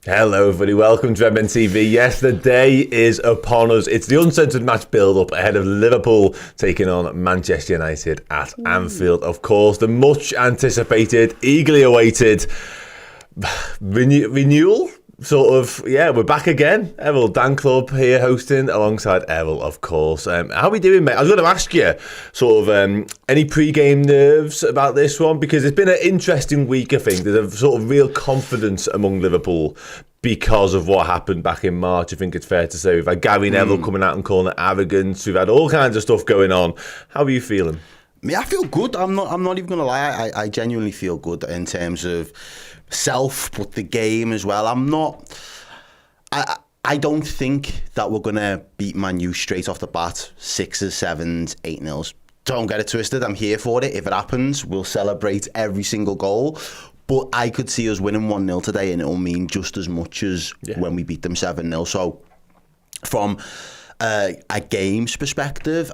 Hello everybody, welcome to Redmen TV. Yes, the day is upon us. It's the Uncensored Match Build Up ahead of Liverpool taking on Manchester United at Anfield. Of course, the much anticipated, eagerly awaited renewal. We're back again. Errol, Dan Club here hosting alongside Errol, of course. How are we doing, mate? I was going to ask you, any pre-game nerves about this one? Because it's been an interesting week, I think. There's a sort of real confidence among Liverpool because of what happened back in March. I think it's fair to say. We've had Gary Neville coming out and calling it arrogance. We've had all kinds of stuff going on. How are you feeling? Yeah, I feel good. I'm not even going to lie. I genuinely feel good in terms of self, but the game as well. I don't think that we're going to beat Man U straight off the bat, 6s, 7s, 8-0. Don't get it twisted. I'm here for it. If it happens, we'll celebrate every single goal. But I could see us winning 1-0 today, and it'll mean just as much as when we beat them 7-0. So from a game's perspective,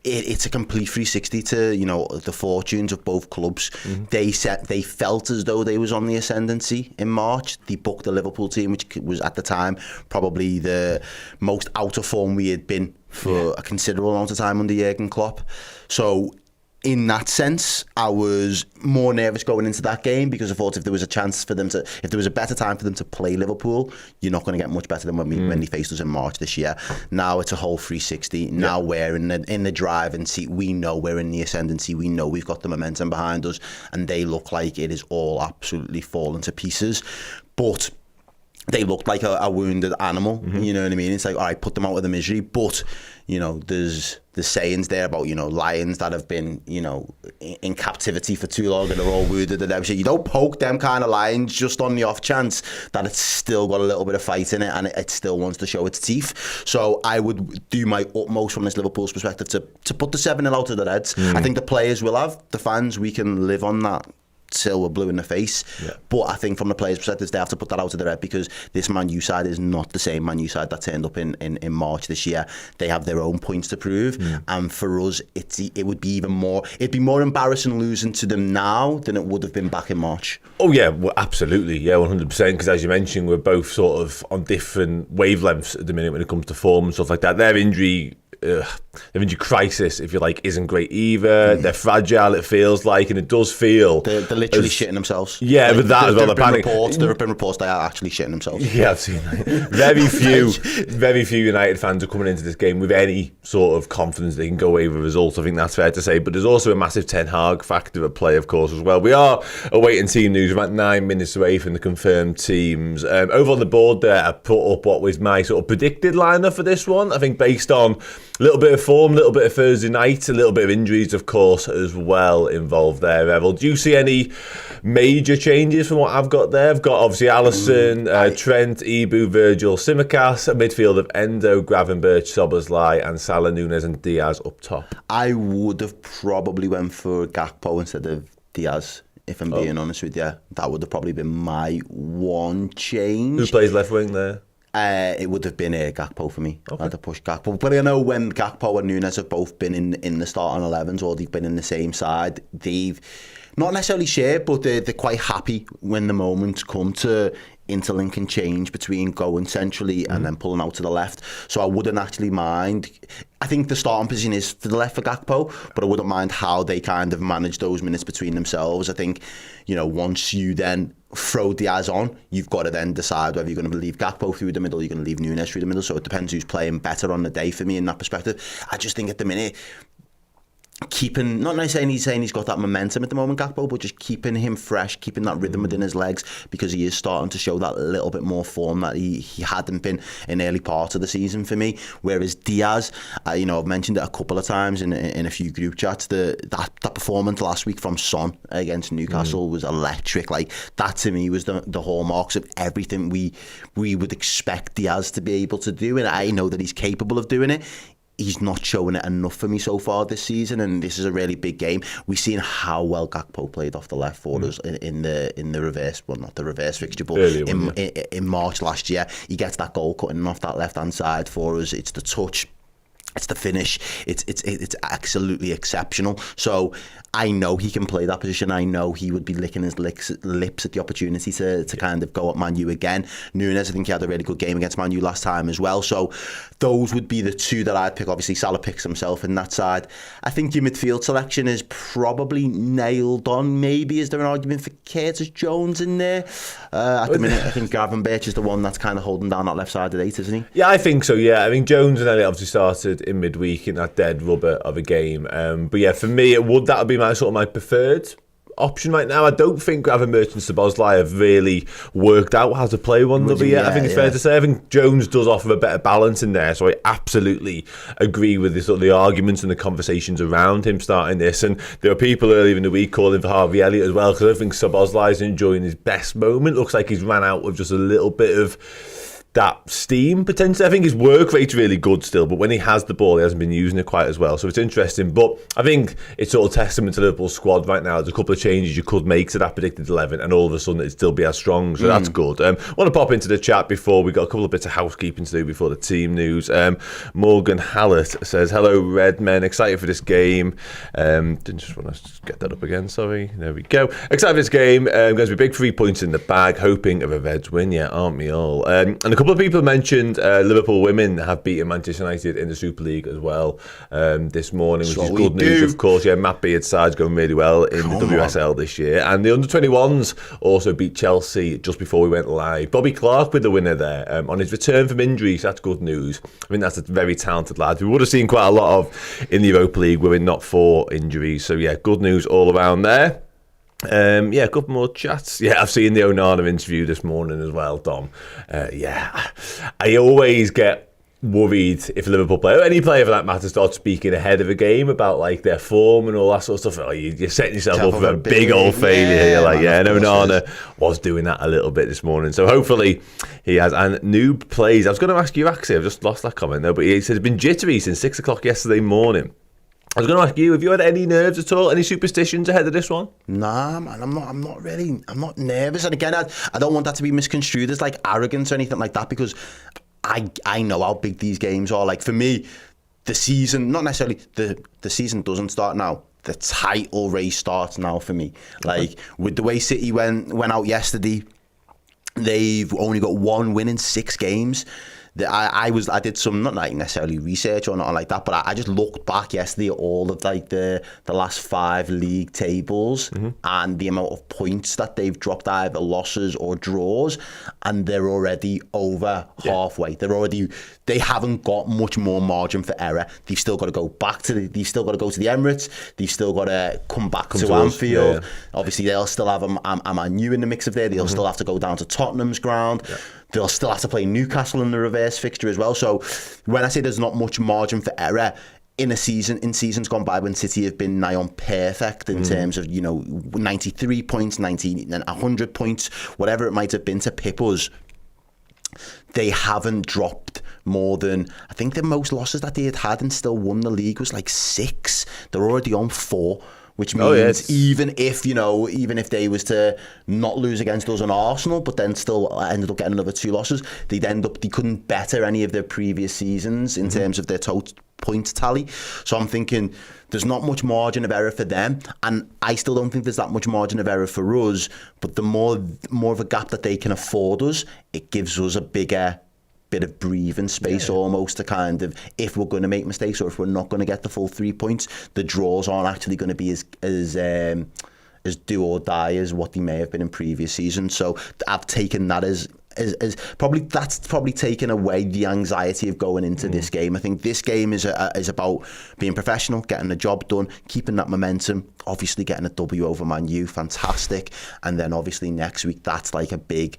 it's a complete 360 to the fortunes of both clubs. They felt as though they was on the ascendancy in March. They booked the Liverpool team, which was at the time probably the most out of form we had been for a considerable amount of time under Jurgen Klopp. So in that sense, I was more nervous going into that game because I thought if there was a better time for them to play Liverpool, you're not going to get much better than when they faced us in March this year. Now it's a whole 360. Now we're in the driving seat. We know we're in the ascendancy. We know we've got the momentum behind us, and they look like it is all absolutely falling to pieces. But they looked like a wounded animal, you know what I mean? It's like, all right, put them out of the misery. But, there's the sayings there about, lions that have been, in captivity for too long and are all wounded and everything. You don't poke them kind of lions just on the off chance that it's still got a little bit of fight in it and it still wants to show its teeth. So I would do my utmost from this Liverpool's perspective to put the 7-0 out of their heads. I think the players will have, the fans, we can live on that till we're blue in the face. But I think from the players' perspective, they have to put that out of their head because this Man U side is not the same Man U side that turned up in March this year. They have their own points to prove, and for us, it'd be more embarrassing losing to them now than it would have been back in March. Oh yeah, well, absolutely, 100%. Because as you mentioned, we're both sort of on different wavelengths at the minute when it comes to form and stuff like that. Their injury crisis, if you like, isn't great either. They're fragile, it feels like, and it does feel they're literally shitting themselves. Yeah, with that as well. There have been reports they are actually shitting themselves. Yeah, I've seen that. Very few United fans are coming into this game with any sort of confidence they can go away with results. I think that's fair to say. But there's also a massive Ten Hag factor at play, of course, as well. We are awaiting team news. We're about 9 minutes away from the confirmed teams. Over on the board there, I put up what was my sort of predicted lineup for this one. I think based on a little bit of form, a little bit of Thursday night, a little bit of injuries, of course, as well involved there, Errol. Do you see any major changes from what I've got there? I've got obviously Alisson, Trent, Ibu, Virgil, Tsimikas, a midfield of Endo, Gravenberch, Szoboszlai, and Salah, Nunes and Diaz up top. I would have probably went for Gakpo instead of Diaz, if I'm being honest with you. That would have probably been my one change. Who plays left wing there? It would have been Gakpo for me. Okay. I had to push Gakpo. But I know when Gakpo and Nunes have both been in the starting 11s, or they've been in the same side, they've not necessarily shared, but they're quite happy when the moments come to interlink and change between going centrally and then pulling out to the left. So I wouldn't actually mind. I think the starting position is to the left for Gakpo, but I wouldn't mind how they kind of manage those minutes between themselves. I think, once you then throw Diaz on, you've got to then decide whether you're going to leave Gakpo through the middle, you're going to leave Nunes through the middle. So it depends who's playing better on the day for me in that perspective. I just think at the minute, keeping, not necessarily saying he's got that momentum at the moment, Gakpo, but just keeping him fresh, keeping that rhythm within his legs, because he is starting to show that little bit more form that he hadn't been in early parts of the season for me. Whereas Diaz, I've mentioned it a couple of times in a few group chats, that performance last week from Son against Newcastle was electric. Like, that to me was the hallmarks of everything we would expect Diaz to be able to do, and I know that he's capable of doing it. He's not showing it enough for me so far this season, and this is a really big game. We've seen how well Gakpo played off the left for us in the reverse, well, not the reverse fixture, but in March last year. He gets that goal cutting off that left hand side for us. It's the touch, It's the finish. It's absolutely exceptional. So I know he can play that position. I know he would be licking his lips at the opportunity to kind of go at Man U again. Núñez, I think he had a really good game against Man U last time as well. So those would be the two that I'd pick. Obviously, Salah picks himself in that side. I think your midfield selection is probably nailed on. Maybe is there an argument for Curtis Jones in there? At the minute, I think Gravenberch is the one that's kind of holding down that left side of 8, isn't he? Yeah, I think so, yeah. I mean, Jones and Elliott obviously started in midweek in that dead rubber of a game. But yeah, for me, that would be my sort of my preferred option right now. I don't think Gravenberch and Szoboszlai have really worked out how to play one another yet. I think it's fair to say. I think Jones does offer a better balance in there, so I absolutely agree with the arguments and the conversations around him starting this. And there are people earlier in the week calling for Harvey Elliott as well, because I think Szoboszlai is enjoying his best moment. Looks like he's ran out of just a little bit of that steam potentially. I think his work rate's really good still, but when he has the ball, he hasn't been using it quite as well. So it's interesting. But I think it's sort of testament to Liverpool's squad right now. There's a couple of changes you could make to that predicted 11, and all of a sudden it'd still be as strong. So that's good. I want to pop into the chat before we got a couple of bits of housekeeping to do before the team news. Morgan Hallett says, hello, Redmen. Excited for this game. Didn't just want to get that up again. Sorry. There we go. Excited for this game. Going to be big 3 points in the bag. Hoping of a Reds win. Yeah, aren't we all? And a couple of people mentioned Liverpool women have beaten Manchester United in the Super League as well this morning, which is good news, of course. Yeah, Matt Beard's side's going really well in the WSL this year. And the under-21s also beat Chelsea just before we went live. Bobby Clark with the winner there on his return from injury, so that's good news. I mean, that's a very talented lad. We would have seen quite a lot of in the Europa League were it not for injuries. So yeah, good news all around there. Yeah, a couple more chats. Yeah, I've seen the Onana interview this morning as well, Dom. Yeah, I always get worried if a Liverpool player, or any player for that matter, starts speaking ahead of a game about like their form and all that sort of stuff. Oh, you're setting yourself up for a big old failure. You're like, yeah, and Onana was doing that a little bit this morning. So hopefully he has. And Noob plays. I was going to ask you, actually, I've just lost that comment though, but he said it's been jittery since 6 o'clock yesterday morning. I was going to ask you, have you had any nerves at all? Any superstitions ahead of this one? Nah, man, I'm not nervous. And again, I don't want that to be misconstrued as like arrogance or anything like that, because I know how big these games are. Like for me, the season, not necessarily, the season doesn't start now. The title race starts now for me. Like with the way City went out yesterday, they've only got one win in 6 games. I did some, not like necessarily research or not like that, but I just looked back yesterday at all of like the last 5 league tables and the amount of points that they've dropped, either losses or draws, and they're already over halfway. They haven't got much more margin for error. They've still got to go back to they've still got to go to the Emirates. They've still got to come back to Anfield. Yeah. Obviously, they'll still have a Man U in the mix of there. They'll still have to go down to Tottenham's ground. Yeah. They'll still have to play Newcastle in the reverse fixture as well. So when I say there's not much margin for error in seasons gone by when City have been nigh on perfect in terms of 93 points, 90 and 100 points, whatever it might have been to pip us, they haven't dropped more than, I think the most losses that they had and still won the league was like 6. They're already on 4. Which means even if they was to not lose against us and Arsenal, but then still ended up getting another 2 losses, they couldn't better any of their previous seasons in terms of their total point tally. So I'm thinking there's not much margin of error for them, and I still don't think there's that much margin of error for us. But the more of a gap that they can afford us, it gives us a bigger bit of breathing space almost to kind of, if we're going to make mistakes or if we're not going to get the full 3 points, the draws aren't actually going to be as do or die as what they may have been in previous seasons. So I've taken that as probably taken away the anxiety of going into this game. I think this game is about being professional, getting the job done, keeping that momentum, obviously getting a W over Man U, fantastic, and then obviously next week that's like a big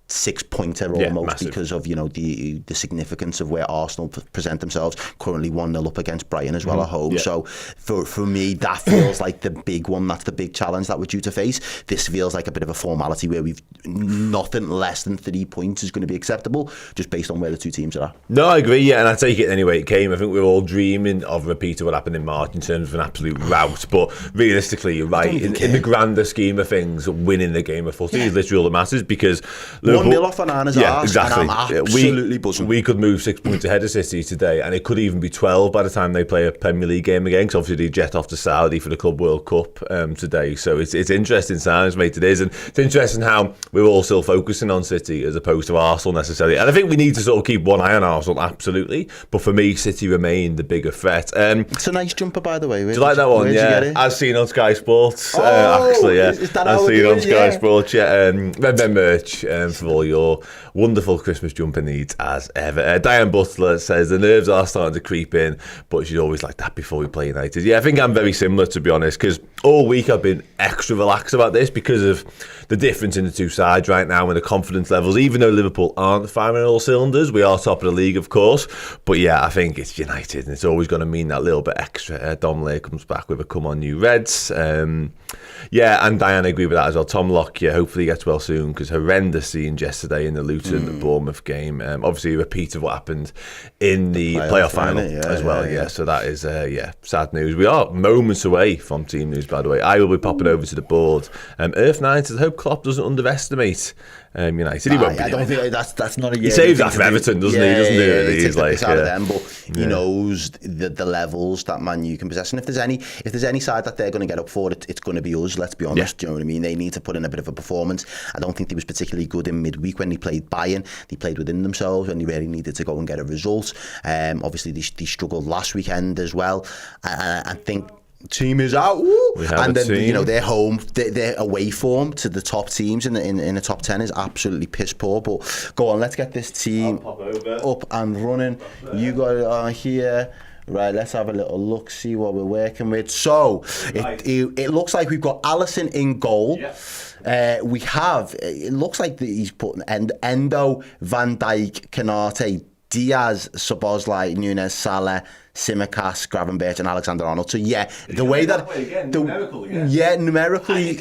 6-pointer almost, because of the significance of where Arsenal present themselves, currently 1-0 up against Brighton as well at home. So for me, that feels like the big one. That's the big challenge that we're due to face. This feels like a bit of a formality where we've nothing less than 3 points is going to be acceptable, just based on where the 2 teams are at. No, I agree, and I take it anyway it came. I think we were all dreaming of a repeat of what happened in March in terms of an absolute rout, but realistically, you're right. In the grander scheme of things, winning the game of footy is literally all that matters, because Liverpool 1-0 off an arse, exactly. and I'm absolutely buzzing. We could move 6 points ahead of City today, and it could even be 12 by the time they play a Premier League game again, because obviously they jet off to Saudi for the Club World Cup today. So it's interesting times, mate, it is. And it's interesting how we're all still focusing on City as opposed to Arsenal necessarily. And I think we need to sort of keep one eye on Arsenal, absolutely. But for me, City remain the bigger threat. It's a nice jumper, by the way. Do you like that one? Yeah, I've seen on Sky Sports. Actually, yeah. Is that I've seen on Sky yeah. Sports, yeah. Redmen merch for all your wonderful Christmas jumper needs as ever. Diane Butler says the nerves are starting to creep in, but she's always like that before we play United. Yeah, I think I'm very similar, to be honest, because all week I've been extra relaxed about this because of the difference in the two sides right now and the confidence levels. Even though Liverpool aren't firing all cylinders, we are top of the league, of course. But yeah, I think it's United, and it's always going to mean that little bit extra. Dom Lair comes back with a come on you Reds. Yeah, and Diane, I agree with that as well. Tom Lockyer, hopefully he gets well soon, because horrendous scenes yesterday in the Luton-Bournemouth game. Obviously a repeat of what happened in the playoff final as well. Yeah, so that is sad news. We are moments away from team news, by the way. I will be popping over to the board. Earth 9 says, I hope Klopp doesn't underestimate United. He won't be. I don't think that's not a year. He saves that for Everton, doesn't he? He's like, out of them, but he knows the levels that Man U can possess. And if there's any side that they're going to get up for, it's going to be us. Let's be honest. Do you know what I mean? They need to put in a bit of a performance. I don't think they was particularly good in midweek when they played Bayern. They played within themselves when they really needed to go and get a result. Obviously they struggled last weekend as well. I think team is out, and then their home, their away form to the top teams in the top 10 is absolutely piss poor. But go on, let's get this team up and running. You got it on here. Right, let's have a little look, see what we're working with. So, it looks like we've got Alisson in goal. Yeah. We have, it looks like he's putting Endo, Van Dijk, Kanate, Diaz, Szoboszlai, Nunes, Salah, Tsimikas, Gravenberch and Alexander-Arnold. So the way that numerically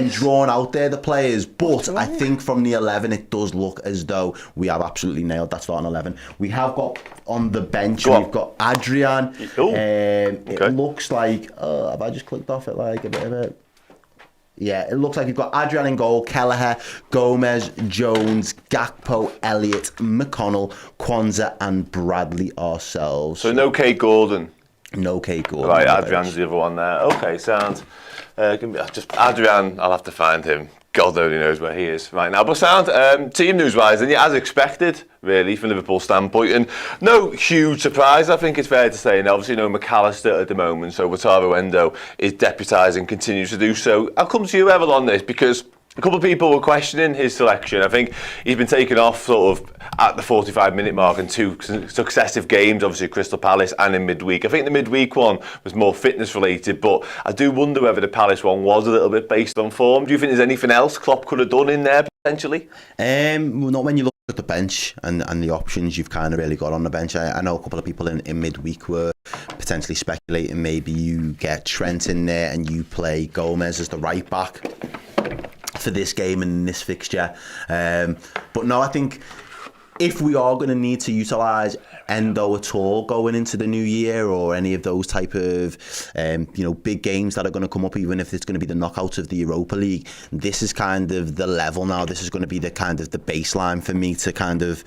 drawn out there, the players, but I think from the 11 it does look as though we have absolutely nailed that starting 11. We have got on the bench, we've got Adrian. It looks like have I just clicked off it like a bit of it? Yeah, it looks like you've got Adrian in goal, Kelleher, Gomez, Jones, Gakpo, Elliott, McConnell, Kwanzaa and Bradley ourselves. So no Kate Gordon? No Kate Gordon. Right, Adrian's the other one there. Okay, sound. Just Adrian, I'll have to find him. God only knows where he is right now. But sound, team news-wise, and as expected, really, from Liverpool's standpoint. And no huge surprise, I think it's fair to say. And obviously, McAllister at the moment, so Wataru Endo is deputising, continues to do so. I'll come to you, Errol, on this, because a couple of people were questioning his selection. I think he's been taken off sort of at the 45-minute mark in two successive games, obviously Crystal Palace and in midweek. I think the midweek one was more fitness-related, but I do wonder whether the Palace one was a little bit based on form. Do you think there's anything else Klopp could have done in there, potentially? Not when you look at the bench and the options you've kind of really got on the bench. I know a couple of people in midweek were potentially speculating maybe you get Trent in there and you play Gomez as the right back for this game and this fixture. But no, I think if we are going to need to utilise Endo at all going into the new year, or any of those type of big games that are going to come up, even if it's going to be the knockouts of the Europa League, this is kind of the level now. This is going to be the kind of the baseline for me to kind of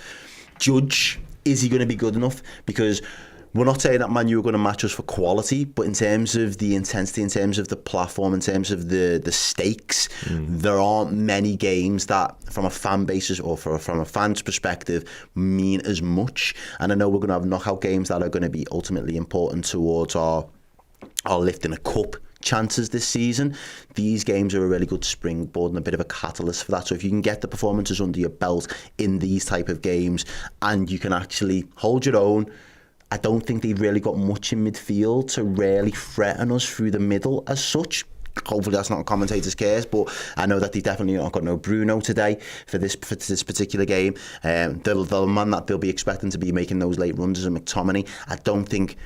judge, is he going to be good enough? Because we're not saying that Man U are going to match us for quality, but in terms of the intensity, in terms of the platform, in terms of the stakes, there aren't many games that, from a fan basis or from a fan's perspective, mean as much. And I know we're going to have knockout games that are going to be ultimately important towards our lifting a cup chances this season. These games are a really good springboard and a bit of a catalyst for that. So if you can get the performances under your belt in these type of games and you can actually hold your own, I don't think they've really got much in midfield to really threaten us through the middle as such. Hopefully that's not a commentator's case, but I know that they definitely not got no Bruno today for this particular game. The man that they'll be expecting to be making those late runs is a McTominay. I don't think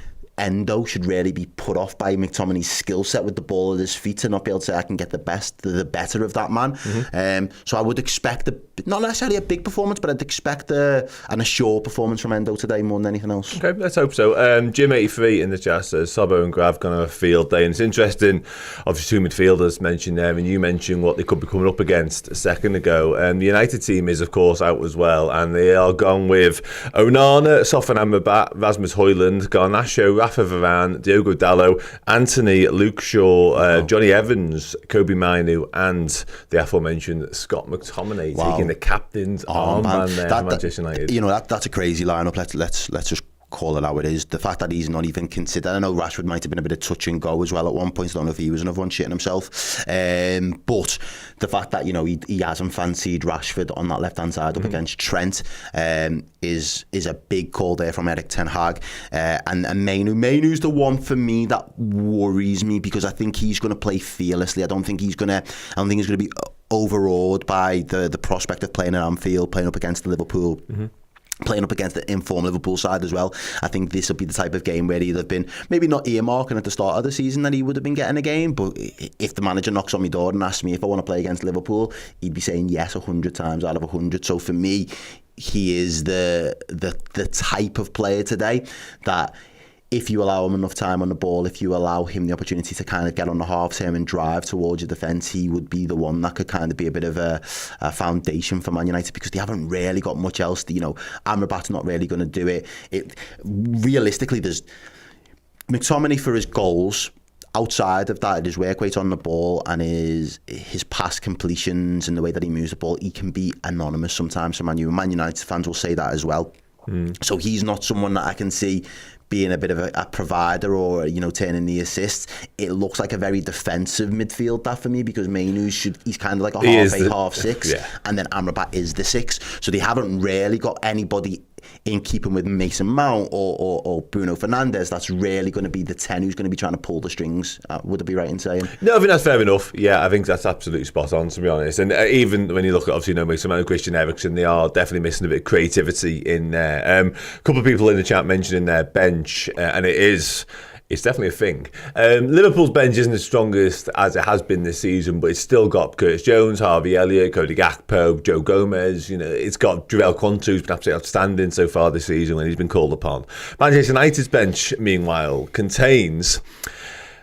Endo should really be put off by McTominay's skill set with the ball at his feet to not be able to say, I can get the better of that man. So I would expect, not necessarily a big performance, but I'd expect an assured performance from Endo today more than anything else. Okay, let's hope so. Jim83 in the chat says, Sobbo and Grav going to have a field day. And it's interesting, obviously, two midfielders mentioned there, and you mentioned what they could be coming up against a second ago. The United team is, of course, out as well, and they are gone with Onana, Sofyan Amrabat, Rasmus Højlund, Garnacho, Rafa Varane, Diogo Dalot, Anthony, Luke Shaw, Johnny Evans, Kobe Mainu, and the aforementioned Scott McTominay taking the captain's armband there for Manchester United. You know, that's a crazy lineup. Let's just call it how it is. The fact that he's not even considered. I know Rashford might have been a bit of touch and go as well at one point. I don't know if he was another one shitting himself. But the fact that, you know, he hasn't fancied Rashford on that left-hand side up against Trent is a big call there from Erik ten Hag. And Mainu's the one for me that worries me, because I think he's going to play fearlessly. I don't think he's going to be overawed by the prospect of playing at Anfield, playing up against the Liverpool. Playing up against the informed Liverpool side as well. I think this will be the type of game where he'd have been maybe not earmarking at the start of the season that he would have been getting a game, but if the manager knocks on my door and asks me if I want to play against Liverpool, he'd be saying yes 100 times out of 100. So for me, he is the type of player today that, if you allow him enough time on the ball, if you allow him the opportunity to kind of get on the half term and drive towards your defence, he would be the one that could kind of be a bit of a foundation for Man United, because they haven't really got much else. You know, Amrabat's not really going to do it. Realistically, there's McTominay for his goals. Outside of that, his work rate on the ball and his pass completions and the way that he moves the ball, he can be anonymous sometimes for Man U. Man United fans will say that as well. So he's not someone that I can see being a bit of a provider or, you know, turning the assists. It looks like a very defensive midfield, that for me, because he's kind of like a half 8, half 6, and then Amrabat is the 6. So they haven't really got anybody in keeping with Mason Mount or Bruno Fernandes that's really going to be the 10 who's going to be trying to pull the strings. Would I be right in saying? No, I think that's fair enough. Yeah, I think that's absolutely spot on, to be honest. And even when you look at, obviously, Mason Mount and Christian Eriksen, they are definitely missing a bit of creativity in there. A couple of people in the chat mentioning their bench, and it's definitely a thing. Liverpool's bench isn't as strongest as it has been this season, but it's still got Curtis Jones, Harvey Elliott, Cody Gakpo, Joe Gomez. You know, it's got Jarell Quanto, who's been absolutely outstanding so far this season when he's been called upon. Manchester United's bench, meanwhile, contains...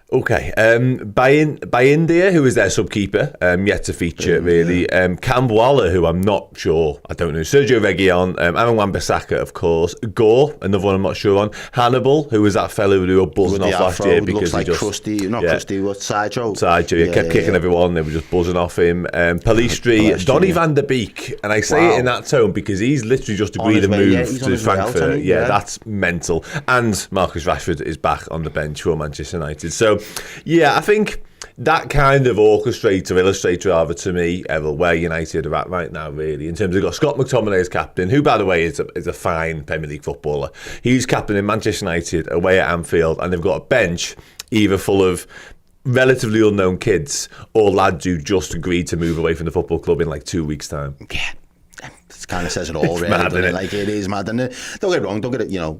India, who is their sub-keeper, yet to feature, really. Cam Waller, who I'm not sure, I don't know. Sergio Reguilon, Aaron Wan-Bissaka, of course. Gore, another one I'm not sure on. Hannibal, who was that fellow who were buzzing off last year because looks he like Krusty, what, Sideshow? Sideshow, kept kicking everyone, they were just buzzing off him. Palistri, Donny van der Beek, and I say it in that tone because he's literally just agreed to move to Frankfurt. That's mental. And Marcus Rashford is back on the bench for Manchester United. So, yeah, I think that kind of illustrates rather to me, Errol, where United are at right now, really, in terms of got Scott McTominay as captain, who, by the way, is a fine Premier League footballer. He's captain in Manchester United away at Anfield, and they've got a bench either full of relatively unknown kids or lads who just agreed to move away from the football club in like 2 weeks' time. Yeah, it kind of says it all, really. Mad, doesn't it? Like, it is mad. And don't get it wrong, you know,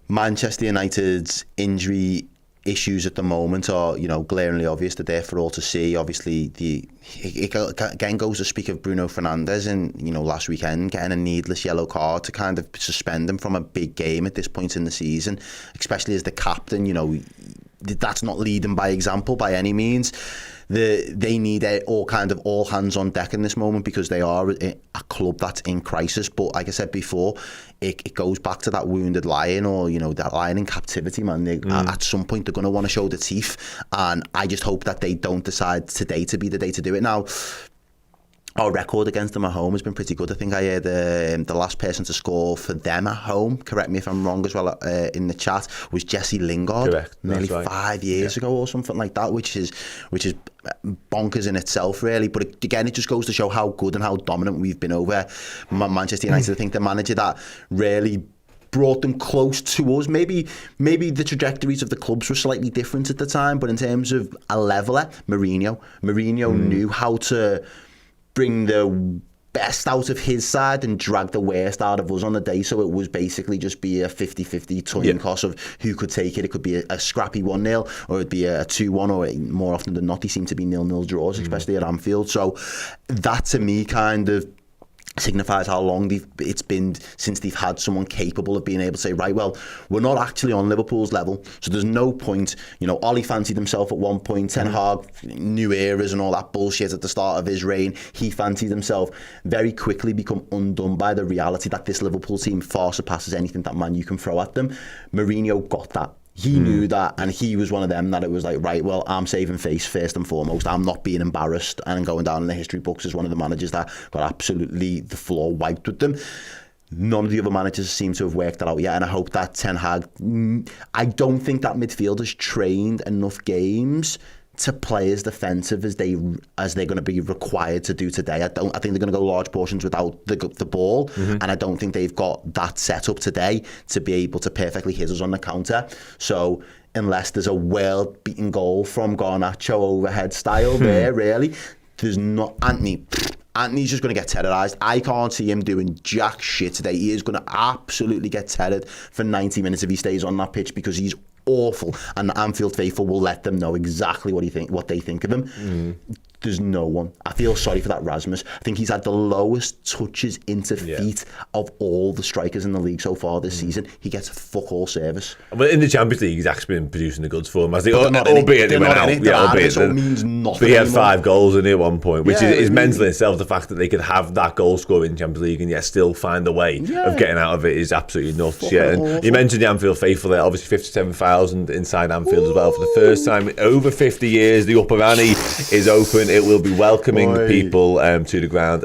Manchester United's injury issues at the moment are, you know, glaringly obvious. They're there for all to see. Obviously, it again goes to speak of Bruno Fernandes, and, you know, last weekend getting a needless yellow card to kind of suspend him from a big game at this point in the season, especially as the captain. You know, that's not leading by example by any means. They need all hands on deck in this moment, because they are a club that's in crisis. But like I said before, it goes back to that wounded lion, or, you know, that lion in captivity, man. At some point they're going to want to show the teeth, and I just hope that they don't decide today to be the day to do it. Now, our record against them at home has been pretty good. I think I heard the last person to score for them at home, correct me if I'm wrong as well, in the chat, was Jesse Lingard. Correct. Nearly 5 years ago or something like that, which is bonkers in itself, really. But again, it just goes to show how good and how dominant we've been over Manchester United. I think the manager that really brought them close to us. Maybe the trajectories of the clubs were slightly different at the time, but in terms of a leveler, Mourinho knew how to bring the best out of his side and drag the worst out of us on the day. So it was basically just be a 50-50 coin toss of who could take it. It could be a scrappy 1-0 or it'd be a 2-1, or more often than not, they seem to be 0-0 draws, especially at Anfield. So that to me kind of signifies how long it's been since they've had someone capable of being able to say, right, well, we're not actually on Liverpool's level, so there's no point. You know, Ollie fancied himself at one point, Ten Hag, new eras and all that bullshit at the start of his reign. He fancied himself, very quickly become undone by the reality that this Liverpool team far surpasses anything that Man U can throw at them. Mourinho got that. He knew that, and he was one of them that it was like, right, well, I'm saving face first and foremost. I'm not being embarrassed and going down in the history books as one of the managers that got absolutely the floor wiped with them. None of the other managers seem to have worked that out yet, and I hope that Ten Hag... I don't think that midfield has trained enough games to play as defensive as they're going to be required to do today. I think they're going to go large portions without the ball, and I don't think they've got that set up today to be able to perfectly hit us on the counter. So unless there's a world-beating goal from Garnacho overhead style there, really, there's not... Anthony's just going to get terrorised. I can't see him doing jack shit today. He is going to absolutely get terrored for 90 minutes if he stays on that pitch, because he's awful, and the Anfield faithful will let them know exactly what they think of him. There's no one. I feel sorry for that Rasmus. I think he's had the lowest touches into feet of all the strikers in the league so far this season. He gets fuck all service. But in the Champions League, he's actually been producing the goods for him. Albeit they went out. So it means nothing. But he had 5 goals in it at one point, which is mental in itself. The fact that they could have that goal score in the Champions League and yet still find a way of getting out of it is absolutely nuts. And you mentioned the Anfield faithful there. Obviously 57,000 inside Anfield as well for the first time in over 50 years. The upper ante is open. It will be welcoming people to the ground.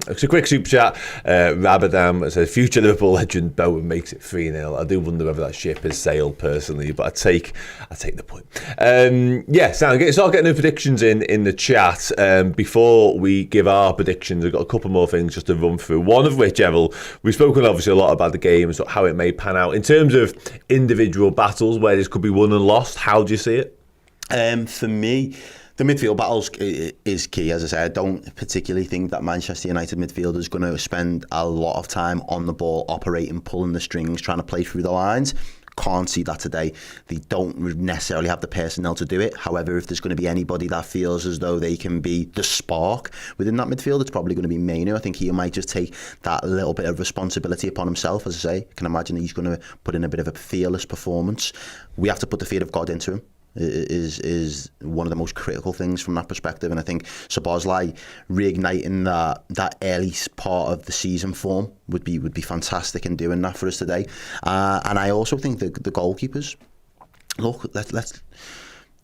It's a quick super chat. Rabadam says, future Liverpool legend Bowen makes it 3-0. I do wonder whether that ship has sailed personally, but I take the point. Start getting the predictions in the chat. Before we give our predictions, I've got a couple more things just to run through. One of which, Errol, we've spoken obviously a lot about the game and how it may pan out. In terms of individual battles where this could be won and lost, how do you see it? For me, the midfield battles is key. As I said, I don't particularly think that Manchester United midfield is going to spend a lot of time on the ball, operating, pulling the strings, trying to play through the lines. Can't see that today. They don't necessarily have the personnel to do it. However, if there's going to be anybody that feels as though they can be the spark within that midfield, it's probably going to be Mainu. I think he might just take that little bit of responsibility upon himself. As I say, I can imagine he's going to put in a bit of a fearless performance. We have to put the fear of God into him. Is one of the most critical things from that perspective, and I think Szoboszlai reigniting that early part of the season form would be fantastic in doing that for us today. And I also think the goalkeepers. Look,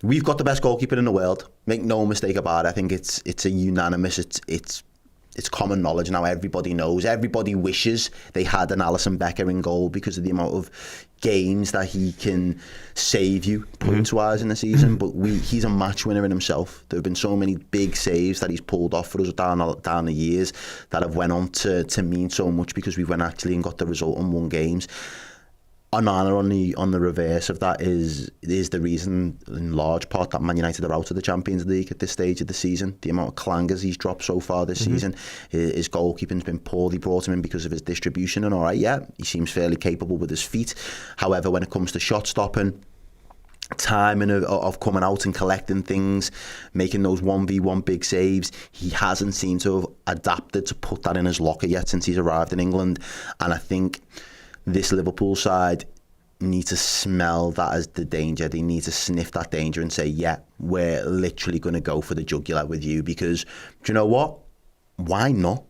we've got the best goalkeeper in the world. Make no mistake about it. I think it's a unanimous. It's common knowledge now. Everybody knows. Everybody wishes they had an Alisson Becker in goal because of the amount of games that he can save you points-wise in the season. But he's a match winner in himself. There have been so many big saves that he's pulled off for us down the years that have went on to mean so much because we went actually and got the result and won games. Onana on the reverse of that is the reason, in large part, that Man United are out of the Champions League at this stage of the season. The amount of clangers he's dropped so far this season, his goalkeeping's been poor. They brought him in because of his distribution, and all right, he seems fairly capable with his feet. However, when it comes to shot stopping, timing of coming out and collecting things, making those 1v1 big saves, he hasn't seemed to have adapted to put that in his locker yet since he's arrived in England. And I think this Liverpool side need to smell that as the danger. They need to sniff that danger and say, yeah, we're literally going to go for the jugular with you, because do you know what? Why not?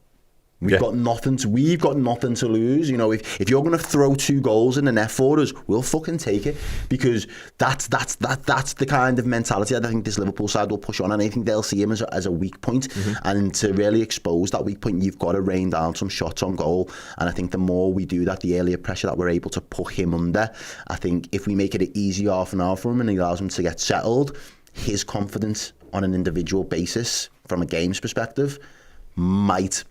We've got nothing to lose. You know, if you're going to throw 2 goals in the net for us, we'll fucking take it, because that's the kind of mentality that I think this Liverpool side will push on, and I think they'll see him as a weak point. And to really expose that weak point, you've got to rain down some shots on goal. And I think the more we do that, the earlier pressure that we're able to put him under. I think if we make it an easy half an hour for him and he allows him to get settled, his confidence on an individual basis from a games perspective might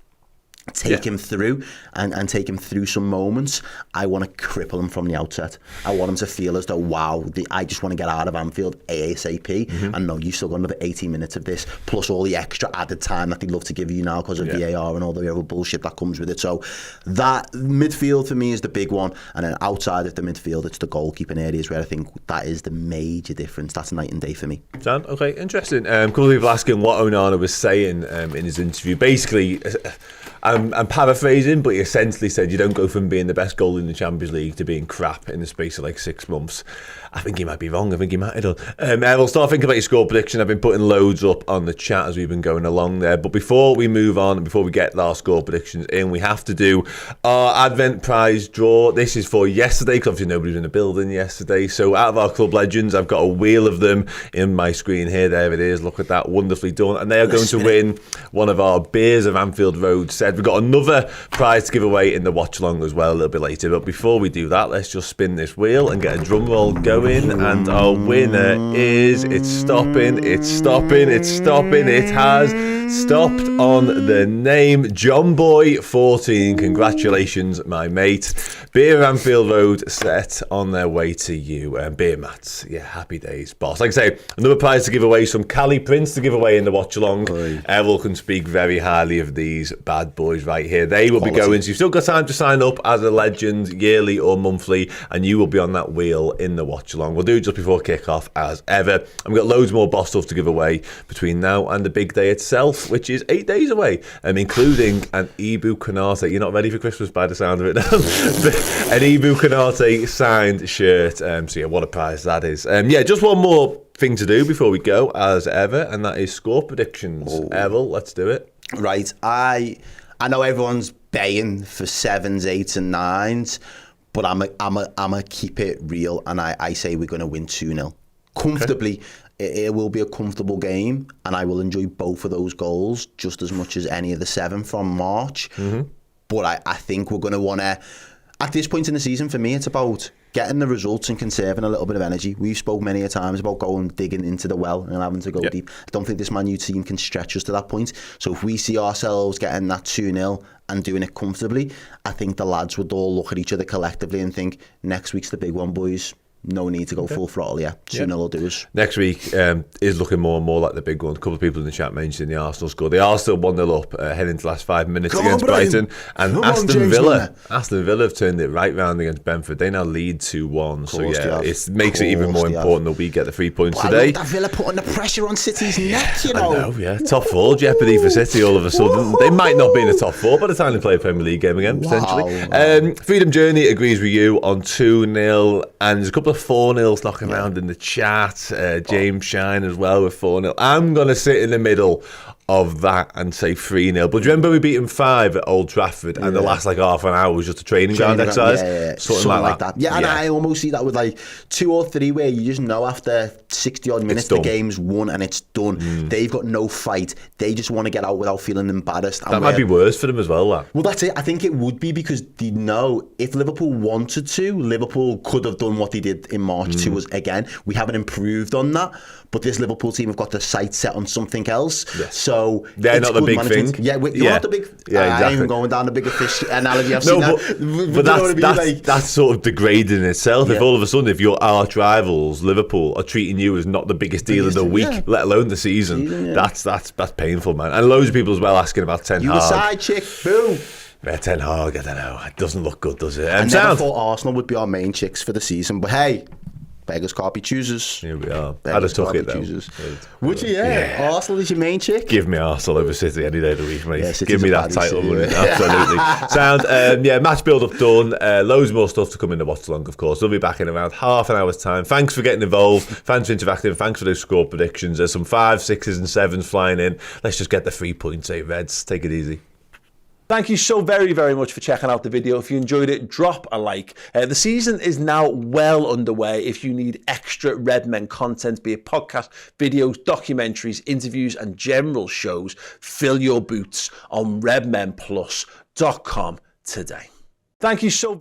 take him through and take him through some moments. I want to cripple him from the outset. I want him to feel as though, wow, I just want to get out of Anfield ASAP. And no, you've still got another 80 minutes of this, plus all the extra added time that they love to give you now because of VAR and all the other bullshit that comes with it. So that midfield for me is the big one. And then outside of the midfield, it's the goalkeeping areas where I think that is the major difference. That's night and day for me. Sound okay? Interesting. A couple of people asking what Onana was saying in his interview. Basically, I'm paraphrasing, but he essentially said you don't go from being the best goalie in the Champions League to being crap in the space of like 6 months. I think he might be wrong. I think he might have done. Errol, start thinking about your score prediction. I've been putting loads up on the chat as we've been going along there. But before we move on, and before we get our score predictions in, we have to do our Advent prize draw. This is for yesterday, because obviously nobody was in the building yesterday. So out of our club legends, I've got a wheel of them in my screen here. There it is. Look at that. Wonderfully done. And they are going to win one of our beers of Anfield Road said. We've got another prize to give away in the watch along as well a little bit later. But before we do that, let's just spin this wheel and get a drum roll going. And our winner is, it's stopping, it has stopped on the name John Boy 14. Congratulations, my mate. Beer Anfield Road set on their way to you. Beer mats, yeah, happy days, boss. Like I say, another prize to give away, some Cali prints to give away in the watch along. Errol can speak very highly of these bad boys right here. They will be going, so you've still got time to sign up as a legend, yearly or monthly, and you will be on that wheel in the watch along. We'll do it just before kick-off as ever. And we've got loads more boss stuff to give away between now and the big day itself, which is 8 days away, including an Ibu Konate. You're not ready for Christmas by the sound of it now. An Ibu Konate signed shirt. So yeah, what a prize that is. Just one more thing to do before we go, as ever, and that is score predictions. Errol, let's do it. Right, I know everyone's baying for 7s, 8s and 9s, but I'm a keep it real, and I say we're going to win 2-0 comfortably. Okay. It will be a comfortable game, and I will enjoy both of those goals just as much as any of the 7 from March. But I think we're going to want to, at this point in the season, for me, it's about getting the results and conserving a little bit of energy. We've spoke many a times about going digging into the well and having to go deep. I don't think this Man U team can stretch us to that point. So if we see ourselves getting that 2-0 and doing it comfortably, I think the lads would all look at each other collectively and think, next week's the big one, boys. No need to go full throttle, 2-0 will do us. Next week is looking more and more like the big one. A couple of people in the chat mentioned the Arsenal score. They are still 1-0 up heading into the last 5 minutes against Brighton. And Aston Villa have turned it right round against Brentford. They now lead 2-1. So yeah, it makes it even more important that we get the 3 points today. I love that Villa putting the pressure on City's neck, you know. I know, yeah. Top 4 jeopardy for City all of a sudden. They might not be in the top 4 by the time they play a Premier League game again, potentially. Freedom Journey agrees with you on 2-0. And there's a couple of 4-0s knocking around in the chat. James Shine as well with 4-0. I'm going to sit in the middle of that and say 3-0. But do you remember we beat them 5 at Old Trafford and the last like half an hour was just a training ground exercise? Something like that. Yeah, and I almost see that with like 2 or 3 where you just know after 60 odd minutes the game's won and it's done. They've got no fight. They just want to get out without feeling embarrassed. That might be worse for them as well, that. Well, that's it. I think it would be because they know if Liverpool wanted to, Liverpool could have done what they did in March to us again. We haven't improved on that. But this Liverpool team have got the sights set on something else. Yes. So they're not the big thing. Yeah, you're not the big. Yeah, exactly. I ain't even going down the bigger fish analogy. I've seen that. But that's sort of degrading in itself. Yeah. If all of a sudden, if your arch rivals Liverpool are treating you as not the biggest deal of the week, let alone the season, that's painful, man. And loads of people as well asking about Ten Hag. You the side chick, boom. Ten Hag, I don't know. It doesn't look good, does it? I never thought Arsenal would be our main chicks for the season, but hey. Beggars can't be choosers. Here we are. I just took it though. Would you? Yeah. Arsenal is your main chick. Give me Arsenal over City any day of the week, mate. Yeah, give me that title. Absolutely. Sound. Match build up done. Loads more stuff to come in the watch along, of course. We'll be back in around half an hour's time. Thanks for getting involved. Thanks for interacting. Thanks for those score predictions. There's some 5s, 6s, and 7s flying in. Let's just get the 3 points, Reds. Take it easy. Thank you so very, very much for checking out the video. If you enjoyed it, drop a like. The season is now well underway. If you need extra Redmen content, be it podcast, videos, documentaries, interviews, and general shows, fill your boots on redmenplus.com today. Thank you so